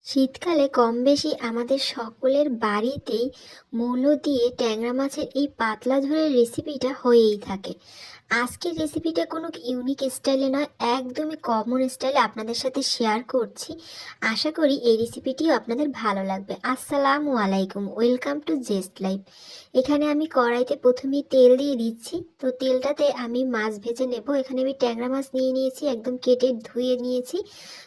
শীতকালে কম বেশি আমাদের সকলের বাড়িতেই মূলো দিয়ে ট্যাংরা মাছের এই পাতলা ঝোলের রেসিপিটা হয়েই থাকে। আজকের রেসিপিটা কোনো ইউনিক স্টাইলে নয়, একদমই কমন স্টাইলে আপনাদের সাথে শেয়ার করছি। আশা করি এই রেসিপিটিও আপনাদের ভালো লাগবে। আসসালামু আলাইকুম, ওয়েলকাম টু জেস্ট লাইফ। এখানে আমি কড়াইতে প্রথমেই তেল দিয়ে দিচ্ছি। তো তেলটাতে আমি মাছ ভেজে নেব। এখানে আমি ট্যাংরা মাছ নিয়ে নিয়েছি, একদম কেটে ধুয়ে নিয়েছি।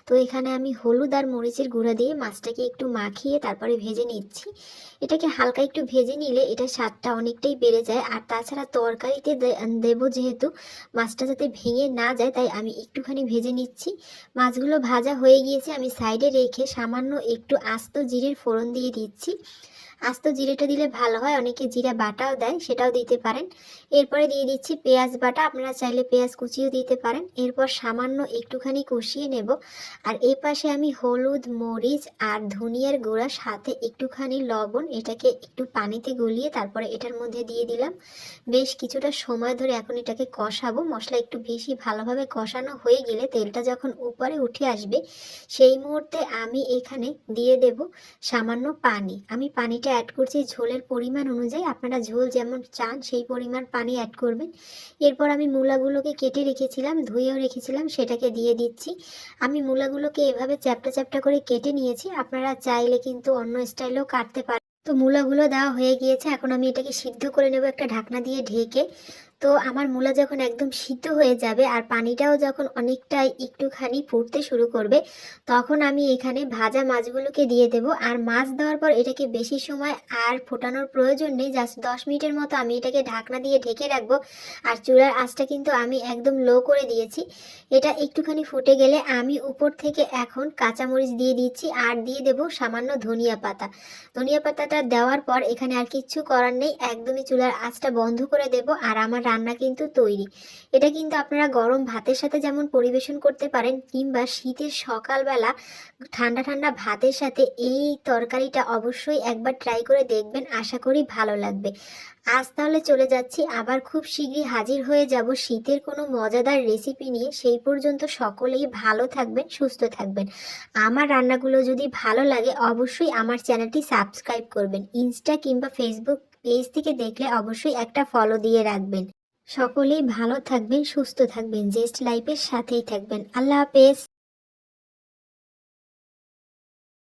তো এখানে আমি হলুদ আর মরিচের গুঁড়া দিয়ে মাছটাকে একটু মাখিয়ে তারপরে ভেজে নিচ্ছি। এটাকে হালকা একটু ভেজে নিলে এটা স্বাদটা অনেকটাই বেড়ে যায়। আর তাছাড়া তরকারিতে দেবো যেহেতু, মাছটা যাতে ভেঙে না যায় তাই আমি একটুখানি ভেজে নিচ্ছি। মাছগুলো ভাজা হয়ে গিয়েছে, আমি সাইডে রেখে সামান্য একটু আস্ত জিরের ফোড়ন দিয়ে দিচ্ছি। আস্ত জিরেটা দিলে ভালো হয়, অনেকে জিরা বাটাও দেয়, সেটাও দিতে পারেন। এরপরে দিয়ে দিচ্ছি পেঁয়াজ বাটা, আপনারা চাইলে পেঁয়াজ কুচিও দিতে পারেন। এরপর সামান্য একটুখানি কষিয়ে নেব। আর এই পাশে আমি হলুদ, মরিচ আর ধনিয়ার গুঁড়া সাথে একটুখানি লবণ, এটাকে একটু পানিতে গলিয়ে তারপরে এটার মধ্যে দিয়ে দিলাম। বেশ কিছুটা সময় ধরে এখন এটাকে কষাবো। মশলা একটু বেশি ভালোভাবে কষানো হয়ে গেলে তেলটা যখন উপরে উঠে আসবে সেই মুহূর্তে আমি এখানে দিয়ে দেব সামান্য পানি। আমি পানিটা অ্যাড করছি ঝোলের পরিমাণ অনুযায়ী, আপনারা ঝোল যেমন চান সেই পরিমাণ পানি অ্যাড করবেন। এরপর আমি মূলাগুলোকে কেটে রেখেছিলাম, ধুয়েও রেখেছিলাম, সেটাকে দিয়ে দিচ্ছি। আমি মূলাগুলোকে এভাবে চ্যাপ্টা চ্যাপ্টা করে কেটে নিয়েছি, আপনারা চাইলে কিন্তু অন্য স্টাইলেও কাটতে পারেন। তো মূলাগুলো দেওয়া হয়ে গিয়েছে, এখন আমি এটাকে সিদ্ধ করে নেব একটা ঢাকনা দিয়ে ঢেকে। তো আমার মূলা যখন একদম সিদ্ধ হয়ে যাবে আর পানিটাও যখন অনেকটাই একটুখানি ফুটতে শুরু করবে, তখন আমি এখানে ভাজা মাছগুলোকে দিয়ে দেব। আর মাছ দেওয়ার পর এটাকে বেশি সময় আর ফোটানোর প্রয়োজন নেই, জাস্ট 10 মিনিটের মতো আমি এটাকে ঢাকনা দিয়ে ঢেকে রাখবো। আর চুলার আঁচটা কিন্তু আমি একদম লো করে দিয়েছি। এটা একটুখানি ফুটে গেলে আমি উপর থেকে এখন কাঁচামরিচ দিয়ে দিচ্ছি আর দিয়ে দেব সামান্য ধনিয়া পাতা। ধনিয়া পাতাটা দেওয়ার পর এখানে আর কিচ্ছু করার নেই, একদমই চুলার আঁচটা বন্ধ করে দেব। আর আমার রান্না কিন্তু তৈরি। এটা কিন্তু আপনারা গরম ভাতের সাথে যেমন পরিবেশন করতে পারেন, কিংবা শীতের সকালবেলা ঠান্ডা ঠান্ডা ভাতের সাথে এই তরকারিটা অবশ্যই একবার ট্রাই করে দেখবেন, আশা করি ভালো লাগবে। আজ তাহলে চলে যাচ্ছি, আবার খুব শীঘ্রই হাজির হয়ে যাব শীতের কোনো মজাদার রেসিপি নিয়ে। সেই পর্যন্ত সকলেই ভালো থাকবেন, সুস্থ থাকবেন। আমার রান্নাগুলো যদি ভালো লাগে অবশ্যই আমার চ্যানেলটি সাবস্ক্রাইব করবেন। ইনস্টা কিংবা ফেসবুক পেজ থেকে দেখলে অবশ্যই একটা ফলো দিয়ে রাখবেন। সকলেই ভালো থাকবেন, সুস্থ থাকবেন, জেস্ট লাইফের সাথেই থাকবেন। আল্লাহ হাফেজ।